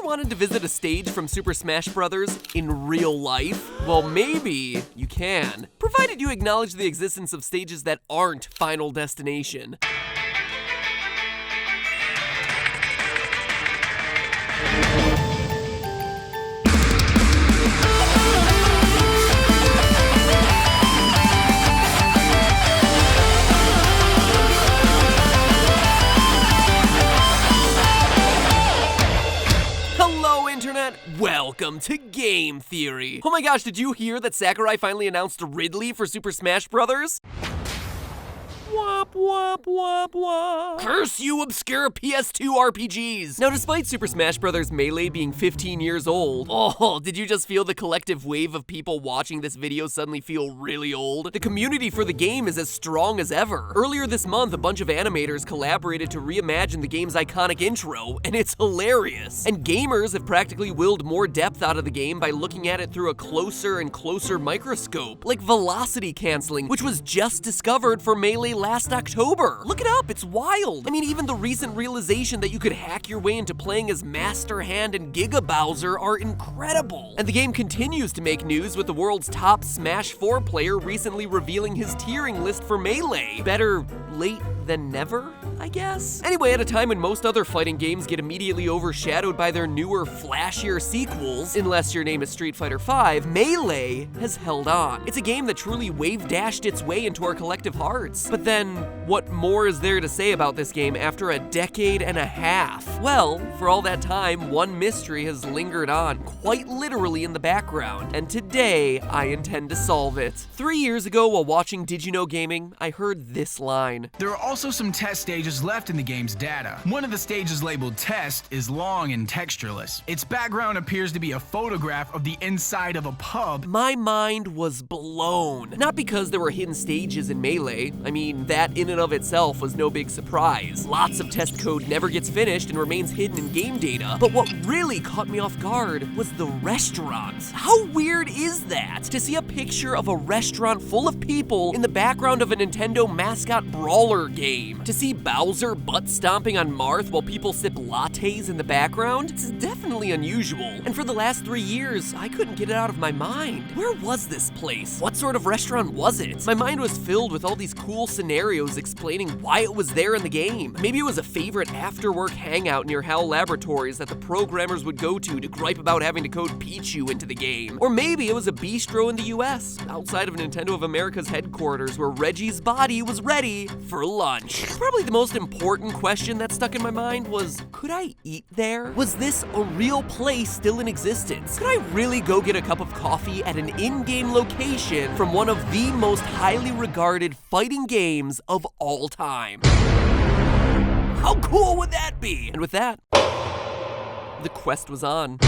wanted to visit a stage from Super Smash Bros. In real life? Well, maybe you can, provided you acknowledge the existence of stages that aren't Final Destination. Welcome to Game Theory. Oh my gosh, did you hear that Sakurai finally announced Ridley for Super Smash Bros.? Wop, wop, wop, wop. Curse you, obscure PS2 RPGs! Now, despite Super Smash Bros. Melee being 15 years old, did you just feel the collective wave of people watching this video suddenly feel really old? The community for the game is as strong as ever. Earlier this month, a bunch of animators collaborated to reimagine the game's iconic intro, and it's hilarious. And gamers have practically willed more depth out of the game by looking at it through a closer and closer microscope, like velocity canceling, which was just discovered for Melee last October. Look it up, it's wild. I mean, even the recent realization that you could hack your way into playing as Master Hand and Giga Bowser are incredible. And the game continues to make news with the world's top Smash 4 player recently revealing his tiering list for Melee. Better late than never, I guess? Anyway, at a time when most other fighting games get immediately overshadowed by their newer, flashier sequels, unless your name is Street Fighter V, Melee has held on. It's a game that truly wave-dashed its way into our collective hearts. But then, what more is there to say about this game after a decade and a half? Well, for all that time, one mystery has lingered on, quite literally in the background, and today, I intend to solve it. 3 years ago, while watching Did You Know Gaming, I heard this line. There are also some test stages left in the game's data. One of the stages labeled test is long and textureless. Its background appears to be a photograph of the inside of a pub. My mind was blown. Not because there were hidden stages in Melee. I mean, that in and of itself was no big surprise. Lots of test code never gets finished and remains hidden in game data. But what really caught me off guard was the restaurant. How weird is that? To see a picture of a restaurant full of people in the background of a Nintendo mascot brawler game. To see Bowser butt stomping on Marth while people sip lattes in the background? It's definitely unusual. And for the last 3 years, I couldn't get it out of my mind. Where was this place? What sort of restaurant was it? My mind was filled with all these cool scenarios explaining why it was there in the game. Maybe it was a favorite after-work hangout near HAL Laboratories that the programmers would go to gripe about having to code Pichu into the game. Or maybe it was a bistro in the US, outside of Nintendo of America's headquarters, where Reggie's body was ready for lunch. Probably the most important question that stuck in my mind was, could I eat there? Was this a real place still in existence? Could I really go get a cup of coffee at an in-game location from one of the most highly regarded fighting games of all time? How cool would that be? And with that, the quest was on.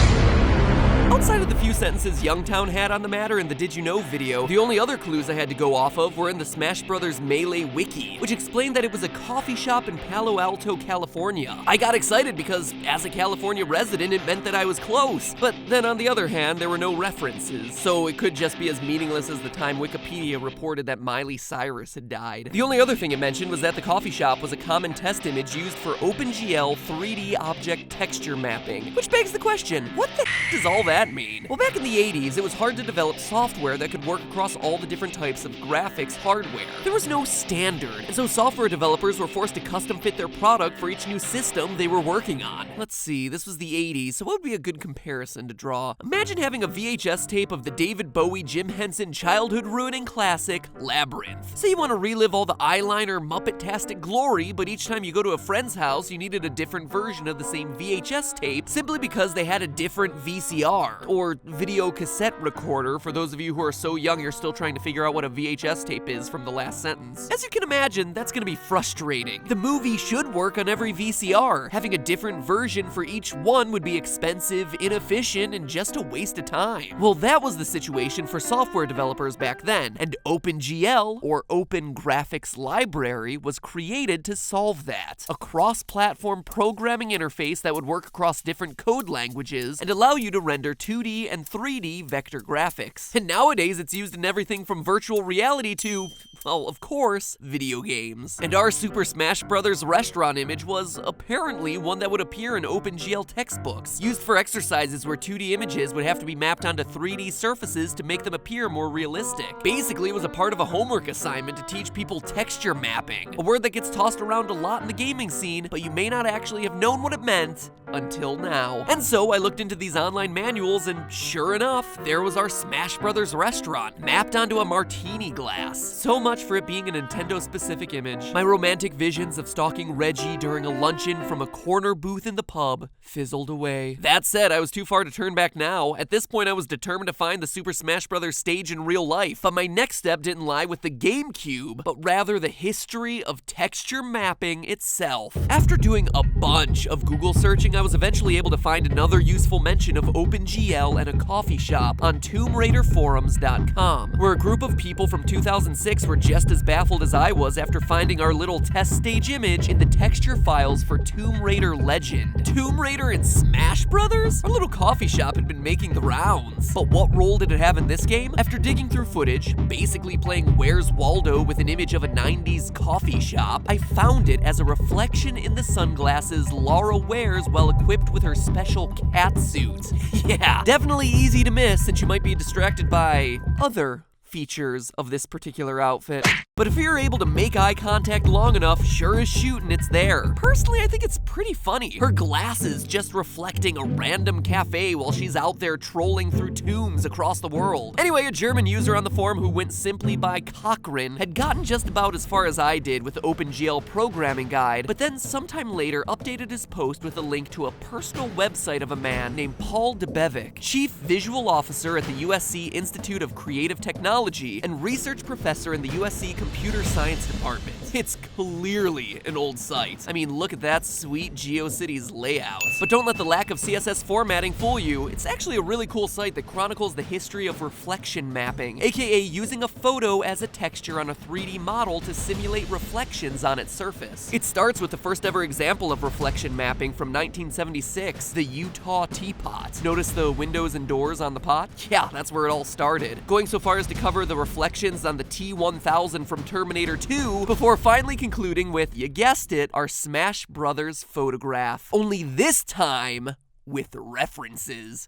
Outside of the few sentences Youngtown had on the matter in the Did You Know video, the only other clues I had to go off of were in the Smash Bros. Melee wiki, which explained that it was a coffee shop in Palo Alto, California. I got excited because, as a California resident, it meant that I was close. But then on the other hand, there were no references, so it could just be as meaningless as the time Wikipedia reported that Miley Cyrus had died. The only other thing it mentioned was that the coffee shop was a common test image used for OpenGL 3D object texture mapping, which begs the question, what the does all that mean? Well, back in the 80s, it was hard to develop software that could work across all the different types of graphics hardware. There was no standard, and so software developers were forced to custom fit their product for each new system they were working on. Let's see, this was the 80s, so what would be a good comparison to draw? Imagine having a VHS tape of the David Bowie, Jim Henson childhood-ruining classic, Labyrinth. Say you want to relive all the eyeliner Muppet-tastic glory, but each time you go to a friend's house, you needed a different version of the same VHS tape simply because they had a different VCR, or video cassette recorder, for those of you who are so young you're still trying to figure out what a VHS tape is from the last sentence. As you can imagine, that's gonna be frustrating. The movie should work on every VCR. Having a different version for each one would be expensive, inefficient, and just a waste of time. Well, that was the situation for software developers back then, and OpenGL, or Open Graphics Library, was created to solve that. A cross-platform programming interface that would work across different code languages and allow you to render 2D and 3D vector graphics. And nowadays it's used in everything from virtual reality to, Well, of course, video games. And our Super Smash Bros. Restaurant image was apparently one that would appear in OpenGL textbooks, used for exercises where 2D images would have to be mapped onto 3D surfaces to make them appear more realistic. Basically, it was a part of a homework assignment to teach people texture mapping, a word that gets tossed around a lot in the gaming scene, but you may not actually have known what it meant until now. And so I looked into these online manuals, and sure enough, there was our Smash Bros. Restaurant, mapped onto a martini glass. So much for it being a Nintendo-specific image. My romantic visions of stalking Reggie during a luncheon from a corner booth in the pub fizzled away. That said, I was too far to turn back now. At this point, I was determined to find the Super Smash Bros. Stage in real life, but my next step didn't lie with the GameCube, but rather the history of texture mapping itself. After doing a bunch of Google searching, I was eventually able to find another useful mention of OpenGL and a coffee shop on TombRaiderForums.com, where a group of people from 2006 were just as baffled as I was after finding our little test stage image in the texture files for Tomb Raider Legend. Tomb Raider and Smash Brothers? Our little coffee shop had been making the rounds. But what role did it have in this game? After digging through footage, basically playing Where's Waldo with an image of a 90s coffee shop, I found it as a reflection in the sunglasses Lara wears while equipped with her special cat suit. Yeah, definitely easy to miss since you might be distracted by other features of this particular outfit. But if you're able to make eye contact long enough, sure as shooting, it's there. Personally, I think it's pretty funny. Her glasses just reflecting a random cafe while she's out there trolling through tombs across the world. Anyway, a German user on the forum who went simply by Cochrane had gotten just about as far as I did with the OpenGL programming guide, but then sometime later updated his post with a link to a personal website of a man named Paul Debevic, Chief Visual Officer at the USC Institute of Creative Technology and research professor in the USC Computer Science Department. It's clearly an old site. I mean, look at that sweet GeoCities layout. But don't let the lack of CSS formatting fool you. It's actually a really cool site that chronicles the history of reflection mapping, aka using a photo as a texture on a 3D model to simulate reflections on its surface. It starts with the first ever example of reflection mapping from 1976, the Utah teapot. Notice the windows and doors on the pot? Yeah, that's where it all started. Going so far as to cover the reflections on the T-1000 from Terminator 2 before finally concluding with, you guessed it, our Smash Brothers photograph. Only this time with references.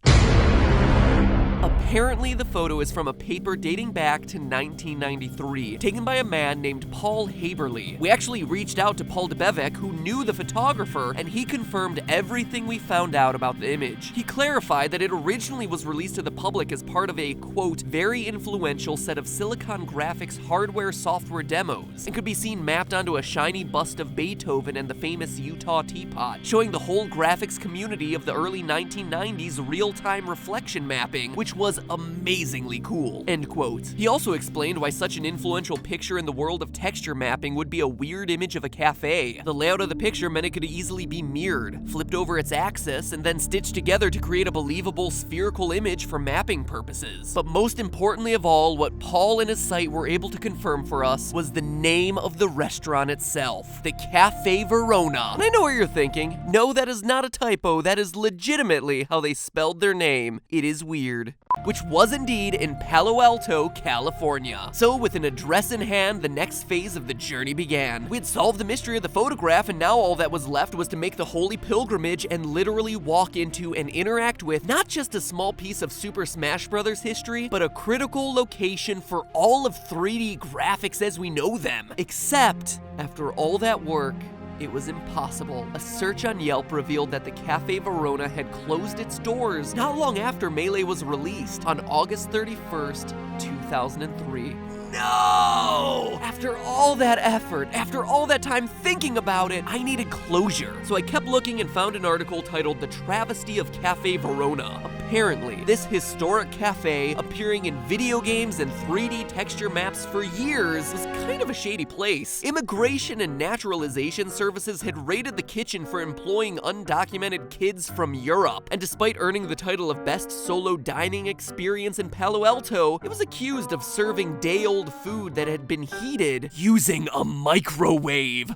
Apparently, the photo is from a paper dating back to 1993, taken by a man named Paul Haverly. We actually reached out to Paul Debevic, who knew the photographer, and he confirmed everything we found out about the image. He clarified that it originally was released to the public as part of a, quote, very influential set of Silicon Graphics hardware-software demos, and could be seen mapped onto a shiny bust of Beethoven and the famous Utah teapot, showing the whole graphics community of the early 1990s real-time reflection mapping, which was amazingly cool, end quote. He also explained why such an influential picture in the world of texture mapping would be a weird image of a cafe. The layout of the picture meant it could easily be mirrored, flipped over its axis, and then stitched together to create a believable spherical image for mapping purposes. But most importantly of all, what Paul and his site were able to confirm for us was the name of the restaurant itself, the Cafe Verona. And I know what you're thinking. No, that is not a typo. That is legitimately how they spelled their name. It is weird. Which was indeed in Palo Alto, California. So with an address in hand, the next phase of the journey began. We had solved the mystery of the photograph, and now all that was left was to make the holy pilgrimage and literally walk into and interact with not just a small piece of Super Smash Bros. History, but a critical location for all of 3D graphics as we know them. Except, after all that work, it was impossible. A search on Yelp revealed that the Cafe Verona had closed its doors not long after Melee was released on August 31st, 2003. No! After all that effort, after all that time thinking about it, I needed closure. So I kept looking and found an article titled The Travesty of Cafe Verona. Apparently, this historic cafe, appearing in video games and 3D texture maps for years, was kind of a shady place. Immigration and Naturalization Services had raided the kitchen for employing undocumented kids from Europe. And despite earning the title of Best Solo Dining Experience in Palo Alto, it was accused of serving day-old food that had been heated using a microwave.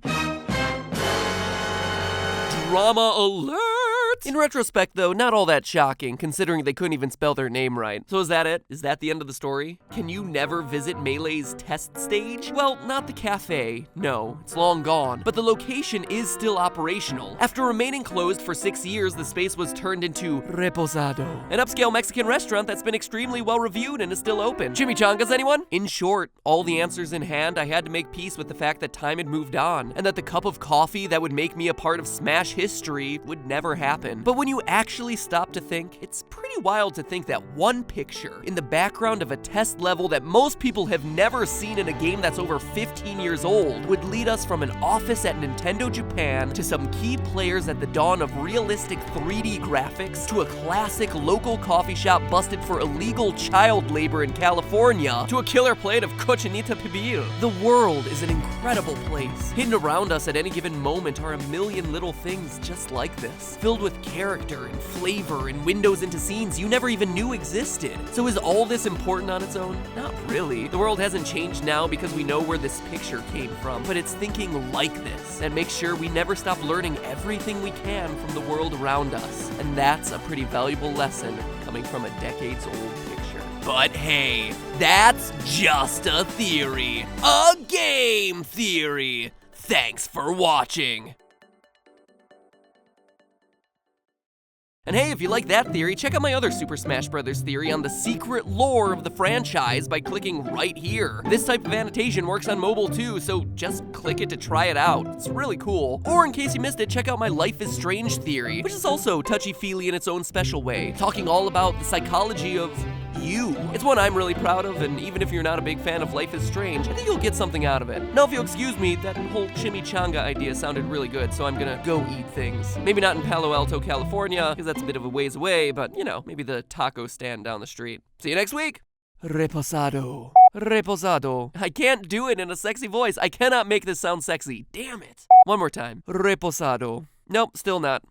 Drama alert! what? In retrospect, though, not all that shocking, considering they couldn't even spell their name right. So is that it? Is that the end of the story? Can you never visit Melee's test stage? Well, not the cafe. No, it's long gone. But the location is still operational. After remaining closed for 6 years, the space was turned into Reposado, an upscale Mexican restaurant that's been extremely well reviewed and is still open. Chimichangas, anyone? In short, all the answers in hand, I had to make peace with the fact that time had moved on, and that the cup of coffee that would make me a part of Smash history would never happen. But when you actually stop to think, it's pretty wild to think that one picture in the background of a test level that most people have never seen in a game that's over 15 years old would lead us from an office at Nintendo Japan to some key players at the dawn of realistic 3D graphics to a classic local coffee shop busted for illegal child labor in California to a killer plate of cochinita pibil. The world is an incredible place. Hidden around us at any given moment are a million little things just like this, filled with character and flavor and windows into scenes you never even knew existed. So is all this important on its own? Not really. The world hasn't changed now because we know where this picture came from, but it's thinking like this and make sure we never stop learning everything we can from the world around us. And that's a pretty valuable lesson coming from a decades-old picture. But hey, that's just a theory. A game theory. Thanks for watching. And hey, if you like that theory, check out my other Super Smash Bros. Theory on the secret lore of the franchise by clicking right here. This type of annotation works on mobile too, so just click it to try it out. It's really cool. Or in case you missed it, check out my Life is Strange theory, which is also touchy-feely in its own special way, talking all about the psychology of you. It's one I'm really proud of, and even if you're not a big fan of Life is Strange, I think you'll get something out of it. Now, if you'll excuse me, that whole chimichanga idea sounded really good, so I'm gonna go eat things. Maybe not in Palo Alto, California, because that's a bit of a ways away, but, you know, maybe the taco stand down the street. See you next week! Reposado. Reposado. I can't do it in a sexy voice. I cannot make this sound sexy. Damn it. One more time. Reposado. Nope, still not.